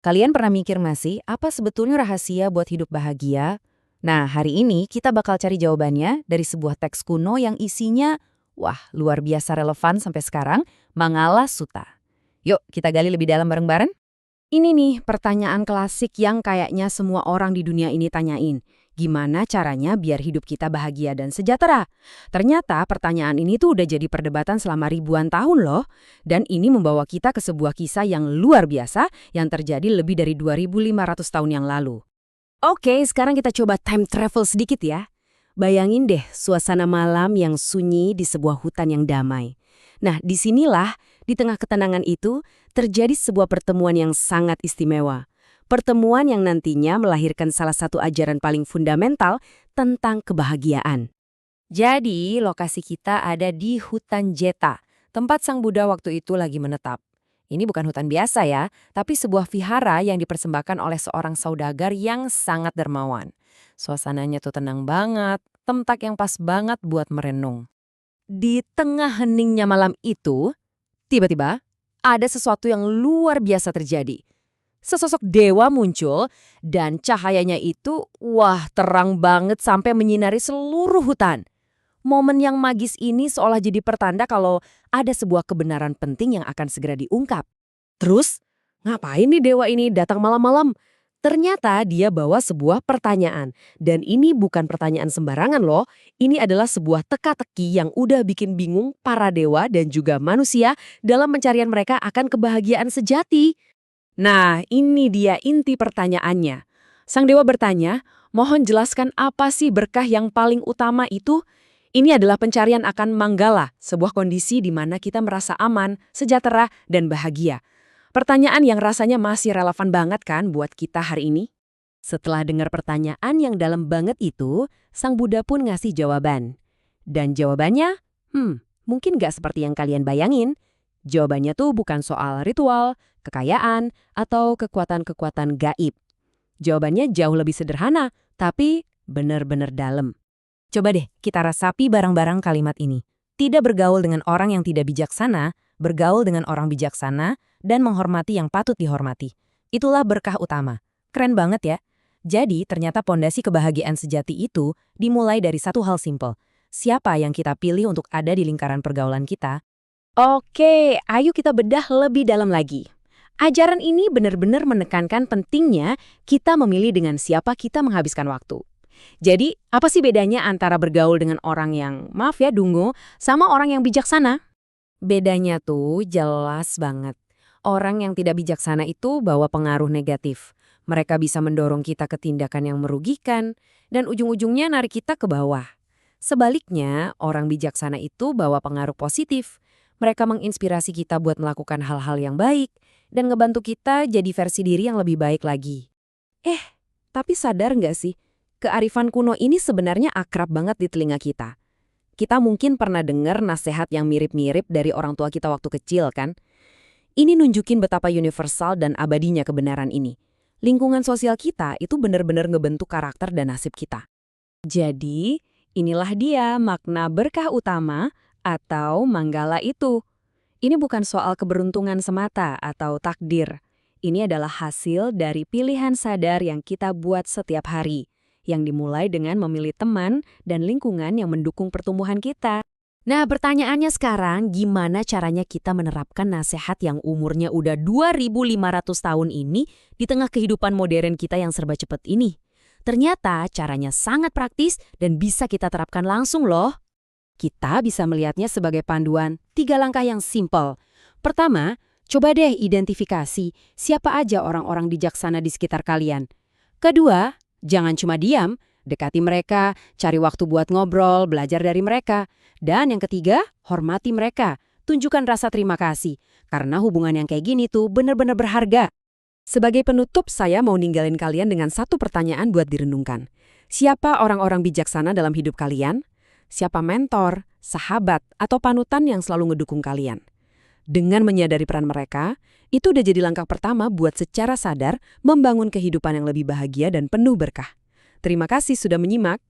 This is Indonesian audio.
Kalian pernah mikir nggak sih, apa sebetulnya rahasia buat hidup bahagia? Nah, hari ini kita bakal cari jawabannya dari sebuah teks kuno yang isinya, wah, luar biasa relevan sampai sekarang, Mangala Sutta. Yuk, kita gali lebih dalam bareng-bareng. Ini nih pertanyaan klasik yang kayaknya semua orang di dunia ini tanyain. Gimana caranya biar hidup kita bahagia dan sejahtera? Ternyata pertanyaan ini tuh udah jadi perdebatan selama ribuan tahun loh. Dan ini membawa kita ke sebuah kisah yang luar biasa yang terjadi lebih dari 2500 tahun yang lalu. Oke, sekarang kita coba time travel sedikit ya. Bayangin deh suasana malam yang sunyi di sebuah hutan yang damai. Nah, disinilah, di tengah ketenangan itu, terjadi sebuah pertemuan yang sangat istimewa. Pertemuan yang nantinya melahirkan salah satu ajaran paling fundamental tentang kebahagiaan. Jadi, lokasi kita ada di hutan Jeta, tempat Sang Buddha waktu itu lagi menetap. Ini bukan hutan biasa ya, tapi sebuah vihara yang dipersembahkan oleh seorang saudagar yang sangat dermawan. Suasananya tuh tenang banget, tempat yang pas banget buat merenung. Di tengah heningnya malam itu, tiba-tiba ada sesuatu yang luar biasa terjadi. Sesosok dewa muncul dan cahayanya itu, wah, terang banget sampai menyinari seluruh hutan. Momen yang magis ini seolah jadi pertanda kalau ada sebuah kebenaran penting yang akan segera diungkap. Terus, ngapain nih dewa ini datang malam-malam? Ternyata dia bawa sebuah pertanyaan. Dan ini bukan pertanyaan sembarangan loh. Ini adalah sebuah teka-teki yang udah bikin bingung para dewa dan juga manusia dalam pencarian mereka akan kebahagiaan sejati. Nah, ini dia inti pertanyaannya. Sang dewa bertanya, mohon jelaskan apa sih berkah yang paling utama itu? Ini adalah pencarian akan manggala, sebuah kondisi di mana kita merasa aman, sejahtera, dan bahagia. Pertanyaan yang rasanya masih relevan banget kan buat kita hari ini? Setelah dengar pertanyaan yang dalam banget itu, Sang Buddha pun ngasih jawaban. Dan jawabannya, mungkin nggak seperti yang kalian bayangin. Jawabannya tuh bukan soal ritual, kekayaan, atau kekuatan-kekuatan gaib. Jawabannya jauh lebih sederhana, tapi benar-benar dalam. Coba deh kita resapi bareng-bareng kalimat ini. Tidak bergaul dengan orang yang tidak bijaksana, bergaul dengan orang bijaksana, dan menghormati yang patut dihormati. Itulah berkah utama. Keren banget ya. Jadi ternyata pondasi kebahagiaan sejati itu dimulai dari satu hal simpel. Siapa yang kita pilih untuk ada di lingkaran pergaulan kita? Oke, ayo kita bedah lebih dalam lagi. Ajaran ini benar-benar menekankan pentingnya kita memilih dengan siapa kita menghabiskan waktu. Jadi, apa sih bedanya antara bergaul dengan orang yang, maaf ya, dungu, sama orang yang bijaksana? Bedanya tuh jelas banget. Orang yang tidak bijaksana itu bawa pengaruh negatif. Mereka bisa mendorong kita ke tindakan yang merugikan, dan ujung-ujungnya narik kita ke bawah. Sebaliknya, orang bijaksana itu bawa pengaruh positif. Mereka menginspirasi kita buat melakukan hal-hal yang baik, dan ngebantu kita jadi versi diri yang lebih baik lagi. Tapi sadar nggak sih, kearifan kuno ini sebenarnya akrab banget di telinga kita. Kita mungkin pernah dengar nasihat yang mirip-mirip dari orang tua kita waktu kecil kan? Ini nunjukin betapa universal dan abadinya kebenaran ini. Lingkungan sosial kita itu benar-benar ngebentuk karakter dan nasib kita. Jadi, inilah dia makna berkah utama atau manggala itu. Ini bukan soal keberuntungan semata atau takdir. Ini adalah hasil dari pilihan sadar yang kita buat setiap hari, yang dimulai dengan memilih teman dan lingkungan yang mendukung pertumbuhan kita. Nah, pertanyaannya sekarang, gimana caranya kita menerapkan nasihat yang umurnya udah 2500 tahun ini di tengah kehidupan modern kita yang serba cepat ini? Ternyata caranya sangat praktis dan bisa kita terapkan langsung loh. Kita bisa melihatnya sebagai panduan 3 langkah yang simpel. Pertama, coba deh identifikasi siapa aja orang-orang bijaksana di sekitar kalian. Kedua, jangan cuma diam, dekati mereka, cari waktu buat ngobrol, belajar dari mereka. Dan yang ketiga, hormati mereka. Tunjukkan rasa terima kasih, karena hubungan yang kayak gini tuh benar-benar berharga. Sebagai penutup, saya mau ninggalin kalian dengan satu pertanyaan buat direnungkan. Siapa orang-orang bijaksana dalam hidup kalian? Siapa mentor, sahabat, atau panutan yang selalu ngedukung kalian? Dengan menyadari peran mereka, itu udah jadi langkah pertama buat secara sadar membangun kehidupan yang lebih bahagia dan penuh berkah. Terima kasih sudah menyimak.